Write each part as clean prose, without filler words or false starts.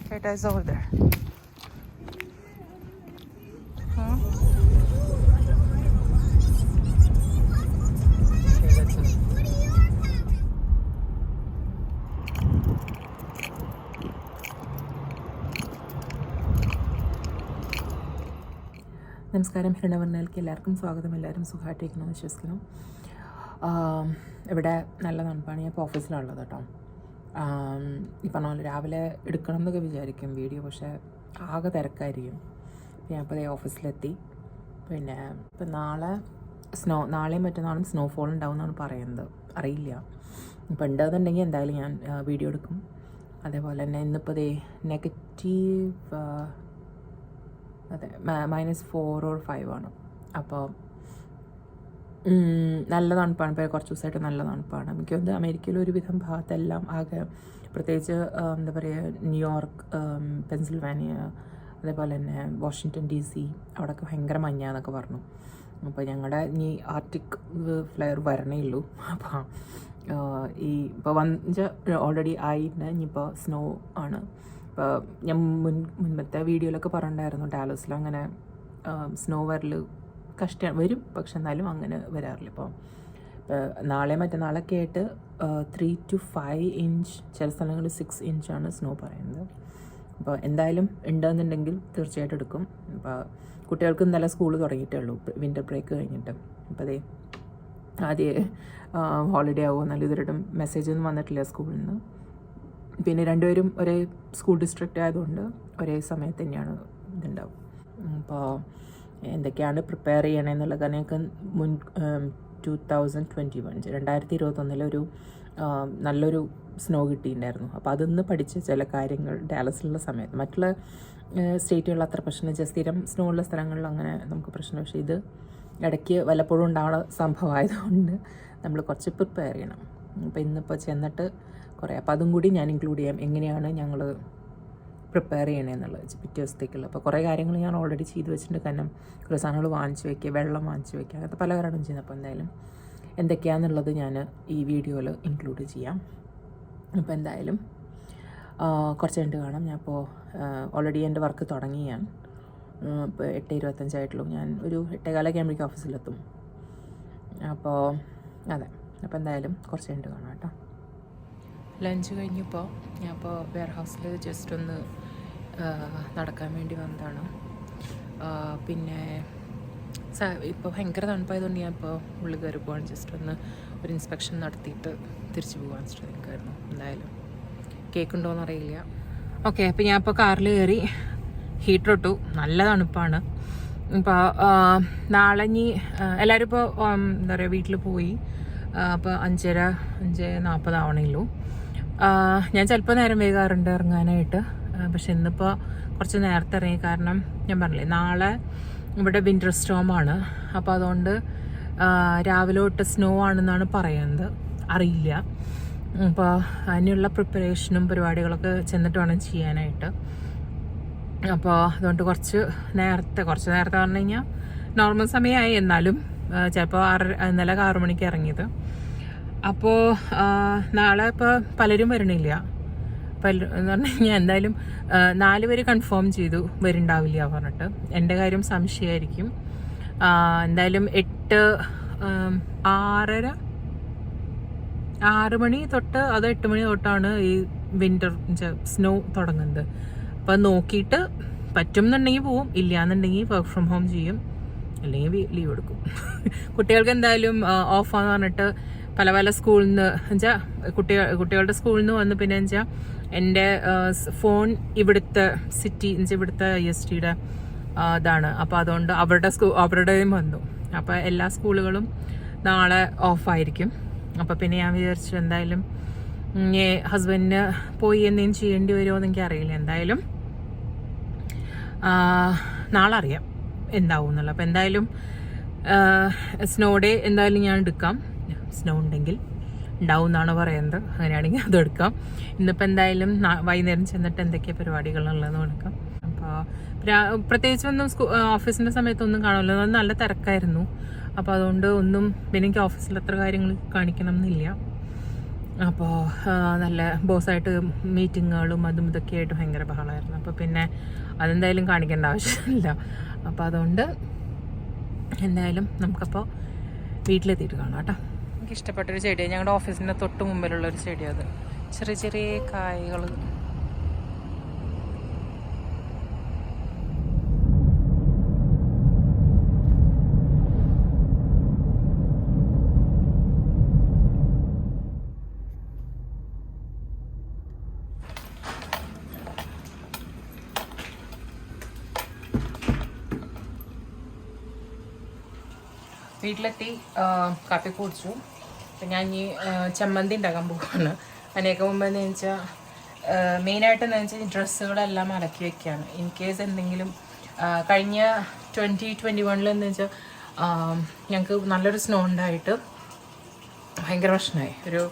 Keta is over there. നമസ്കാരം. ഹിരണവർണ്ണയിലേക്ക് എല്ലാവർക്കും സ്വാഗതം. എല്ലാവരും സുഖമായിട്ടിരിക്കണമെന്ന് വിശ്വസിക്കുന്നു. ഇവിടെ നല്ല തണുപ്പാണ്. ഞാൻ ഇപ്പോൾ ഓഫീസിലുള്ളത് കേട്ടോ. ഈ പറഞ്ഞ പോലെ രാവിലെ എടുക്കണം എന്നൊക്കെ വിചാരിക്കും വീഡിയോ, പക്ഷേ ആകെ തിരക്കായിരിക്കും. ഞാൻ ഇപ്പോൾ ഓഫീസിലെത്തി. പിന്നെ ഇപ്പം നാളെയും മറ്റന്നാളും സ്നോഫോൾ ഉണ്ടാവും എന്നാണ് പറയുന്നത്. അറിയില്ല. ഇപ്പം ഉണ്ടെന്നുണ്ടെങ്കിൽ എന്തായാലും ഞാൻ വീഡിയോ എടുക്കും. അതേപോലെ തന്നെ ഇന്നിപ്പോൾ നെഗറ്റീവ് അതെ -4 or 5 ആണ്. അപ്പോൾ നല്ല തണുപ്പാണ്. ഇപ്പോൾ കുറച്ച് ദിവസമായിട്ട് നല്ല തണുപ്പാണ്. എനിക്കൊന്ന് അമേരിക്കയിലെ ഒരുവിധം ഭാഗത്തെല്ലാം ആകെ, പ്രത്യേകിച്ച് എന്താ പറയുക, ന്യൂയോർക്ക്, പെൻസിൽവാനിയ, അതേപോലെ തന്നെ വാഷിങ്ടൺ DC, അവിടെയൊക്കെ ഭയങ്കര മഞ്ഞാന്നൊക്കെ പറഞ്ഞു. അപ്പോൾ ഞങ്ങളുടെ ഇനി ആർട്ടിക് ഫ്ലെയർ വരണേ ഉള്ളൂ. അപ്പോൾ ഇപ്പോൾ ഓൾറെഡി ആയിട്ട് ഇനിയിപ്പോൾ സ്നോ ആണ്. ഇപ്പോൾ ഞാൻ മുൻപത്തെ വീഡിയോയിലൊക്കെ പറഞ്ഞിട്ടുണ്ടായിരുന്നു, ഡാലസിൽ അങ്ങനെ സ്നോ വരും, പക്ഷെ എന്നാലും അങ്ങനെ വരാറില്ല. ഇപ്പോൾ നാളെ മറ്റന്നാളൊക്കെ ആയിട്ട് 3 to 5 inch, ചില സ്ഥലങ്ങളിൽ 6 inch സ്നോ പറയുന്നത്. അപ്പോൾ എന്തായാലും ഉണ്ടെന്നുണ്ടെങ്കിൽ തീർച്ചയായിട്ടും എടുക്കും. അപ്പോൾ കുട്ടികൾക്ക് ഇന്നലെ സ്കൂൾ തുടങ്ങിയിട്ടേ ഉള്ളൂ, വിൻ്റർ ബ്രേക്ക് കഴിഞ്ഞിട്ട്. അപ്പോൾ ആദ്യം ഹോളിഡേ ആവുമോ എന്നാലും ഇതുവരെയായിട്ടും മെസ്സേജൊന്നും വന്നിട്ടില്ല സ്കൂളിൽ നിന്ന്. പിന്നെ രണ്ടുപേരും ഒരേ സ്കൂൾ ഡിസ്ട്രിക്റ്റ് ആയതുകൊണ്ട് ഒരേ സമയത്ത് തന്നെയാണ് ഇതുണ്ടാവും. അപ്പോൾ എന്തൊക്കെയാണ് പ്രിപ്പയർ ചെയ്യണമെന്നുള്ള കാരണം ഞങ്ങൾക്ക് 2021 ഒരു നല്ലൊരു സ്നോ കിട്ടിയിട്ടുണ്ടായിരുന്നു. അപ്പോൾ അതൊന്ന് പഠിച്ച ചില കാര്യങ്ങൾ ഡാലസിലുള്ള സമയത്ത്. മറ്റുള്ള സ്റ്റേറ്റുകളിൽ അത്ര പ്രശ്നം, സ്ഥിരം സ്നോ ഉള്ള സ്ഥലങ്ങളിൽ അങ്ങനെ നമുക്ക് പ്രശ്നം. പക്ഷേ ഇത് ഇടയ്ക്ക് വല്ലപ്പോഴും ഉണ്ടാവുന്ന സംഭവമായതുകൊണ്ട് നമ്മൾ കുറച്ച് പ്രിപ്പയർ ചെയ്യണം. അപ്പോൾ ഇന്നിപ്പോൾ ചെന്നിട്ട് അപ്പോൾ അതും കൂടി ഞാൻ ഇൻക്ലൂഡ് ചെയ്യാം, എങ്ങനെയാണ് ഞങ്ങൾ പ്രിപ്പയർ ചെയ്യണമെന്നുള്ളത് പിറ്റേ ദിവസത്തേക്കുള്ള. അപ്പോൾ കുറേ കാര്യങ്ങൾ ഞാൻ ഓൾറെഡി ചെയ്ത് വെച്ചിട്ടുണ്ട്. കാരണം കുറേ സാധനങ്ങൾ വാങ്ങിച്ച് വയ്ക്കുക, വെള്ളം വാങ്ങിച്ച് വയ്ക്കുക, അങ്ങനത്തെ പല കാര്യങ്ങളും ചെയ്യുന്നത്. അപ്പോൾ എന്തായാലും എന്തൊക്കെയാണെന്നുള്ളത് ഞാൻ ഈ വീഡിയോയിൽ ഇൻക്ലൂഡ് ചെയ്യാം. അപ്പോൾ എന്തായാലും കുറച്ച് കഴിഞ്ഞിട്ട് കാണാം. ഞാൻ ഇപ്പോൾ ഓൾറെഡി എൻ്റെ വർക്ക് തുടങ്ങി. ഞാൻ ഇപ്പോൾ 8:25 ആയിട്ടുള്ളൂ. ഞാൻ ഒരു 8:15 ആകുമ്പോഴേക്കും ഓഫീസിലെത്തും. അപ്പോൾ അതെ, അപ്പോൾ എന്തായാലും കുറച്ച് കഴിഞ്ഞിട്ട് കാണാം കേട്ടോ. ലഞ്ച് കഴിഞ്ഞപ്പോൾ ഞാൻ ഇപ്പോൾ വെയർ ഹൗസിൽ ജസ്റ്റ് ഒന്ന് നടക്കാൻ വേണ്ടി വന്നതാണ്. പിന്നെ ഇപ്പോൾ ഭയങ്കര തണുപ്പായതുകൊണ്ട് ഞാൻ ഇപ്പോൾ ഉള്ളിൽ കയറി പോകാൻ ജസ്റ്റ് ഒന്ന് ഒരു ഇൻസ്പെക്ഷൻ നടത്തിയിട്ട് തിരിച്ചു പോകാൻ ശ്രമിക്കുമായിരുന്നു. എന്തായാലും കേക്ക് ഉണ്ടോയെന്ന് അറിയില്ല. ഓക്കെ, അപ്പോൾ ഞാൻ ഇപ്പോൾ കാറിൽ കയറി ഹീറ്റർ ഇട്ടു. നല്ല തണുപ്പാണ്. ഇപ്പോൾ നാളെ ഇനി എല്ലാവരും ഇപ്പോൾ എന്താ പറയുക വീട്ടിൽ പോയി. അപ്പോൾ 5:40 ആവണേയുള്ളൂ. ഞാൻ ചിലപ്പോൾ നേരം വൈകാറുണ്ട് ഇറങ്ങാനായിട്ട്. പക്ഷെ ഇന്നിപ്പോൾ കുറച്ച് നേരത്തെ ഇറങ്ങി. കാരണം ഞാൻ പറഞ്ഞില്ലേ, നാളെ ഇവിടെ വിൻ്റർ സ്റ്റോമാണ്. അപ്പോൾ അതുകൊണ്ട് രാവിലെ തൊട്ട് സ്നോ ആണെന്നാണ് പറയുന്നത്. അറിയില്ല. അപ്പോൾ അതിനുള്ള പ്രിപ്പറേഷനും പരിപാടികളൊക്കെ ചെന്നിട്ട് വേണം ചെയ്യാനായിട്ട്. അപ്പോൾ അതുകൊണ്ട് കുറച്ച് നേരത്തെ പറഞ്ഞു കഴിഞ്ഞാൽ നോർമൽ സമയമായി. എന്നാലും ചിലപ്പോൾ ഇന്നലെ 6 മണിക്ക് ഇറങ്ങിയത്. അപ്പോൾ നാളെ ഇപ്പോൾ പലരും വരണില്ല. എന്ന് പറഞ്ഞു കഴിഞ്ഞാൽ എന്തായാലും 4 പേര് കൺഫേം ചെയ്തു വരുന്നുണ്ടാവില്ല പറഞ്ഞിട്ട്. എൻ്റെ കാര്യം സംശയമായിരിക്കും. എന്തായാലും 6 മണി തൊട്ട് അത് 8 മണി തൊട്ടാണ് ഈ വിൻ്റർ സ്നോ തുടങ്ങുന്നത്. അപ്പം നോക്കിയിട്ട് പറ്റുമെന്നുണ്ടെങ്കിൽ പോവും, ഇല്ലയെന്നുണ്ടെങ്കിൽ വർക്ക് ഫ്രം ഹോം ചെയ്യും, അല്ലെങ്കിൽ ലീവ് എടുക്കും. കുട്ടികൾക്ക് എന്തായാലും ഓഫാന്ന് പറഞ്ഞിട്ട് പല സ്കൂളിൽ നിന്ന് വെച്ചാൽ കുട്ടികളുടെ സ്കൂളിൽ നിന്ന് വന്ന്, പിന്നെ വെച്ചാൽ എൻ്റെ ഫോൺ ഇവിടുത്തെ ഇവിടുത്തെ ISTയുടെ ഇതാണ്. അപ്പോൾ അതുകൊണ്ട് അവരുടെയും വന്നു. അപ്പോൾ എല്ലാ സ്കൂളുകളും നാളെ ഓഫായിരിക്കും. അപ്പോൾ പിന്നെ ഞാൻ വിചാരിച്ചു എന്തായാലും ഹസ്ബൻഡിന് പോയി എന്തെങ്കിലും ചെയ്യേണ്ടി വരുമോ എന്ന് എനിക്കറിയില്ല. എന്തായാലും നാളെ അറിയാം എന്താവും എന്നുള്ളത്. അപ്പോൾ എന്തായാലും സ്നോ ഡേ എന്തായാലും ഞാൻ എടുക്കാം. സ്നോ ഉണ്ടെങ്കിൽ ഉണ്ടാവും എന്നാണ് പറയുന്നത്. അങ്ങനെയാണെങ്കിൽ അതെടുക്കാം. ഇന്നിപ്പോൾ എന്തായാലും വൈകുന്നേരം ചെന്നിട്ട് എന്തൊക്കെയാണ് പരിപാടികളുള്ളതെന്ന് എടുക്കാം. അപ്പോൾ പ്രത്യേകിച്ചൊന്നും ഓഫീസിൻ്റെ സമയത്തൊന്നും കാണുമല്ലോ, നല്ല തിരക്കായിരുന്നു. അപ്പോൾ അതുകൊണ്ട് പിന്നെ എനിക്ക് ഓഫീസിൽ അത്ര കാര്യങ്ങൾ കാണിക്കണം എന്നില്ല. അപ്പോൾ നല്ല ബോസായിട്ട് മീറ്റിങ്ങുകളും അതും ഇതൊക്കെ ആയിട്ട് ഭയങ്കര ബഹളമായിരുന്നു. അപ്പോൾ പിന്നെ അതെന്തായാലും കാണിക്കേണ്ട ആവശ്യമില്ല. അപ്പോൾ അതുകൊണ്ട് എന്തായാലും നമുക്കപ്പോൾ വീട്ടിലെത്തിയിട്ട് കാണാം കേട്ടോ. എനിക്ക് ഇഷ്ടപ്പെട്ടൊരു ചെടിയാണ്, ഞങ്ങളുടെ ഓഫീസിൻ്റെ തൊട്ട് മുമ്പിലുള്ളൊരു ചെടിയാണ് അത്. ചെറിയ ചെറിയ കായകൾ. വീട്ടിലെത്തി കാപ്പി കുടിച്ചു. അപ്പം ഞാൻ ഈ ചമ്മന്തി ഉണ്ടാക്കാൻ പോവാണ്. അതിനൊക്കെ മുമ്പ് എന്ന് വെച്ചാൽ മെയിനായിട്ട് എന്താണെന്ന് വെച്ചാൽ ഡ്രസ്സുകളെല്ലാം അലക്കി വെക്കുകയാണ്. ഇൻ കേസ് എന്തെങ്കിലും കഴിഞ്ഞ 2021 എന്ന് വെച്ചാൽ ഞങ്ങൾക്ക് നല്ലൊരു സ്നോ ഉണ്ടായിട്ട് ഭയങ്കര പ്രശ്നമായി. ഒരു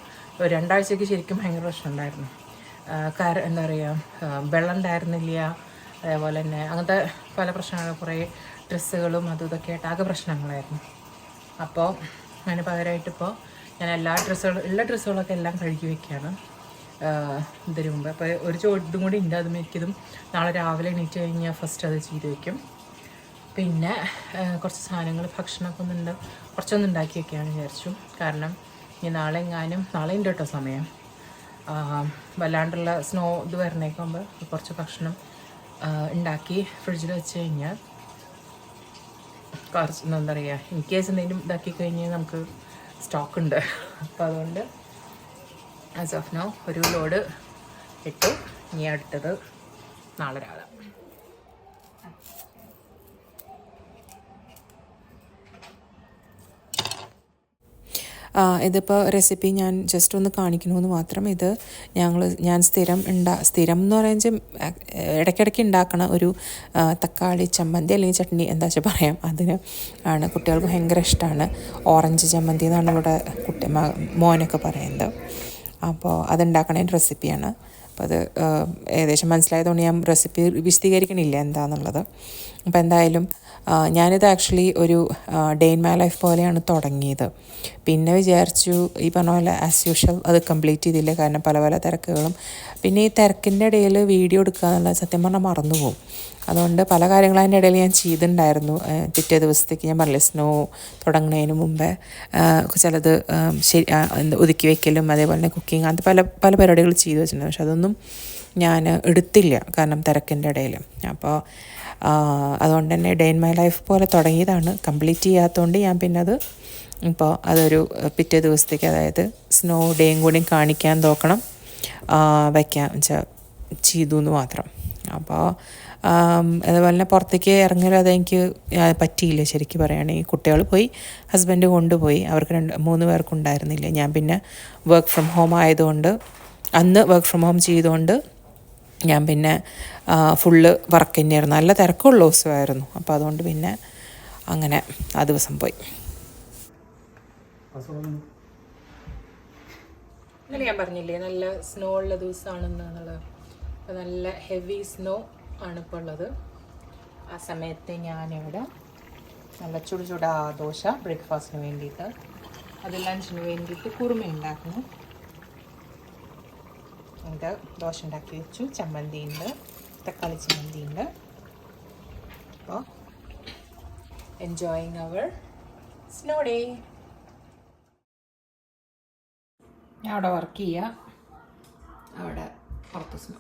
2 ആഴ്ചയ്ക്ക് ശരിക്കും ഭയങ്കര പ്രശ്നം ഉണ്ടായിരുന്നു. എന്താ പറയുക, വെള്ളം ഉണ്ടായിരുന്നില്ല, അതേപോലെ തന്നെ അങ്ങനത്തെ പല പ്രശ്നങ്ങളും, കുറേ ഡ്രസ്സുകളും അതും ഇതൊക്കെ ആയിട്ട് ആകെ പ്രശ്നങ്ങളായിരുന്നു. അപ്പോൾ അതിന് പകരമായിട്ടിപ്പോൾ ഞാൻ ഉള്ള ഡ്രസ്സുകളൊക്കെ എല്ലാം കഴുകി വെക്കുകയാണ് ഇതിന് മുമ്പ്. അപ്പോൾ ഒരു ഇതും കൂടി ഉണ്ട്, അതും എനിക്കിതും നാളെ രാവിലെ എണീറ്റ് കഴിഞ്ഞാൽ ഫസ്റ്റ് അത് ചെയ്ത് വയ്ക്കും. പിന്നെ കുറച്ച് സാധനങ്ങൾ ഭക്ഷണമൊക്കെ കുറച്ചൊന്നും ഉണ്ടാക്കി വെക്കാമെന്ന് വിചാരിച്ചു. കാരണം ഇനി നാളെ ഉണ്ട് കേട്ടോ സമയം, വല്ലാണ്ടുള്ള സ്നോ ഇത് വരണേക്കുമ്പോൾ കുറച്ച് ഭക്ഷണം ഉണ്ടാക്കി ഫ്രിഡ്ജിൽ വെച്ച് കഴിഞ്ഞാൽ കുറച്ച് എന്താ പറയുക, ഇൻ കേസ് എന്തെങ്കിലും ഇതാക്കി കഴിഞ്ഞാൽ നമുക്ക് സ്റ്റോക്ക് ഉണ്ട്. അപ്പോൾ അതുകൊണ്ട് ആസ് ഓഫ് നൗ ഒരു ലോഡ് ഇട്ടു. ഇനി അടുത്തത് നാളെ രാവിലെ. ഇതിപ്പോൾ റെസിപ്പി ഞാൻ ജസ്റ്റ് ഒന്ന് കാണിക്കണമെന്ന് മാത്രം. ഇത് ഞാൻ സ്ഥിരം എന്ന് പറയുന്നത് ഇടയ്ക്കിടയ്ക്ക് ഉണ്ടാക്കണ ഒരു തക്കാളി ചമ്മന്തി അല്ലെങ്കിൽ ചട്നി എന്താ വെച്ചാൽ പറയാം, അതിന് ആണ് കുട്ടികൾക്ക് ഭയങ്കര ഇഷ്ടമാണ്. ഓറഞ്ച് ചമ്മന്തി എന്നാണ് ഇവിടെ മോനൊക്കെ പറയുന്നത്. അപ്പോൾ അതുണ്ടാക്കണതിൻ്റെ റെസിപ്പിയാണ്. അപ്പോൾ അത് ഏകദേശം മനസ്സിലായതുകൊണ്ട് ഞാൻ റെസിപ്പി വിശദീകരിക്കണില്ല എന്താണെന്നുള്ളത്. അപ്പോൾ എന്തായാലും ഞാനിത് ആക്ച്വലി ഒരു ഡേ ഇൻ മൈ ലൈഫ് പോലെയാണ് തുടങ്ങിയത്. പിന്നെ വിചാരിച്ചു ഈ പറഞ്ഞ പോലെ ആസ് യൂഷ്വൽ അത് കംപ്ലീറ്റ് ചെയ്തില്ല, കാരണം പല പല തിരക്കുകളും. പിന്നെ ഈ തിരക്കിൻ്റെ ഇടയിൽ വീഡിയോ എടുക്കുക എന്നുള്ളത് സത്യം പറഞ്ഞാൽ മറന്നുപോകും. അതുകൊണ്ട് പല കാര്യങ്ങളും അതിൻ്റെ ഇടയിൽ ഞാൻ ചെയ്തിട്ടുണ്ടായിരുന്നു. പിറ്റേ ദിവസത്തേക്ക് ഞാൻ പറഞ്ഞില്ല, സ്നോ തുടങ്ങുന്നതിന് മുമ്പേ ചിലത് ഒതുക്കി വയ്ക്കലും അതേപോലെ തന്നെ കുക്കിങ്, അത് പല പല പരിപാടികൾ ചെയ്തു വെച്ചിട്ടുണ്ട്. പക്ഷെ അതൊന്നും ഞാൻ എടുത്തില്ല കാരണം തിരക്കിൻ്റെ ഇടയിൽ. അപ്പോൾ അതുകൊണ്ട് തന്നെ ഡേ ഇൻ മൈ ലൈഫ് പോലെ തുടങ്ങിയതാണ്, കംപ്ലീറ്റ് ചെയ്യാത്തതുകൊണ്ട് ഞാൻ പിന്നെ ഇപ്പോൾ അതൊരു പിറ്റേ ദിവസത്തേക്ക്, അതായത് സ്നോ ഡേയും കൂടി കാണിക്കാൻ നോക്കണം വയ്ക്കാൻ വെച്ചാൽ ചെയ്തു എന്ന് മാത്രം. അപ്പോൾ അതുപോലെ തന്നെ പുറത്തേക്ക് ഇറങ്ങലും അതെനിക്ക് പറ്റിയില്ല ശരിക്കും പറയുകയാണെങ്കിൽ. കുട്ടികൾ പോയി, ഹസ്ബൻഡ് കൊണ്ടുപോയി, അവർക്ക് 3 പേർക്കുണ്ടായിരുന്നില്ല. ഞാൻ പിന്നെ വർക്ക് ഫ്രം ഹോം ആയതുകൊണ്ട്, അന്ന് വർക്ക് ഫ്രം ഹോം ചെയ്തുകൊണ്ട് ഞാൻ പിന്നെ ഫുള്ള് വർക്ക് തന്നെയായിരുന്നു. നല്ല തിരക്കുള്ള ദിവസമായിരുന്നു. അപ്പോൾ അതുകൊണ്ട് പിന്നെ അങ്ങനെ ആ ദിവസം പോയി. ഇന്നലെ ഞാൻ പറഞ്ഞില്ലേ നല്ല സ്നോ ഉള്ള ദിവസമാണെന്നുള്ളത്. അപ്പോൾ നല്ല ഹെവി സ്നോ ആണ് ഇപ്പോൾ ഉള്ളത്. ആ സമയത്ത് ഞാനിവിടെ നല്ല ചുടുചുടാ ദോശ ബ്രേക്ക്ഫാസ്റ്റിന് വേണ്ടിയിട്ട്, അത് ലഞ്ചിന് വേണ്ടിയിട്ട് കുറുമ ഉണ്ടാക്കുന്നു. ഇത് ദോശ ഉണ്ടാക്കി വെച്ചു, ചമ്മന്തി ഉണ്ട്, തക്കാളി ചമ്മന്തി ഉണ്ട്. അപ്പോൾ എൻജോയിങ് അവർ സ്നോ ഡേ. ഞാൻ അവിടെ വർക്ക് ചെയ്യുക, അവിടെ പുറത്ത് സ്നോ.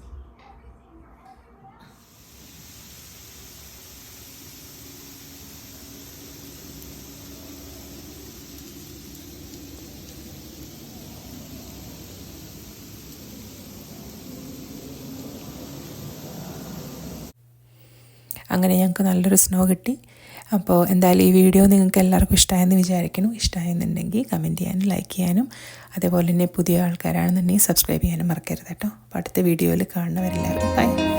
അങ്ങനെ ഞങ്ങൾക്ക് നല്ലൊരു സ്നോ കിട്ടി. അപ്പോൾ എന്തായാലും ഈ വീഡിയോ നിങ്ങൾക്ക് എല്ലാവർക്കും ഇഷ്ടമായെന്ന് വിചാരിക്കുന്നു. ഇഷ്ടമായെന്നുണ്ടെങ്കിൽ കമൻറ്റ് ചെയ്യാനും ലൈക്ക് ചെയ്യാനും അതേപോലെ തന്നെ പുതിയ ആൾക്കാരാണെന്നുണ്ടെങ്കിൽ സബ്സ്ക്രൈബ് ചെയ്യാനും മറക്കരുത് കേട്ടോ. അപ്പോൾ അടുത്ത വീഡിയോയിൽ കാണുന്നവരെല്ലാവർക്കും ബൈ.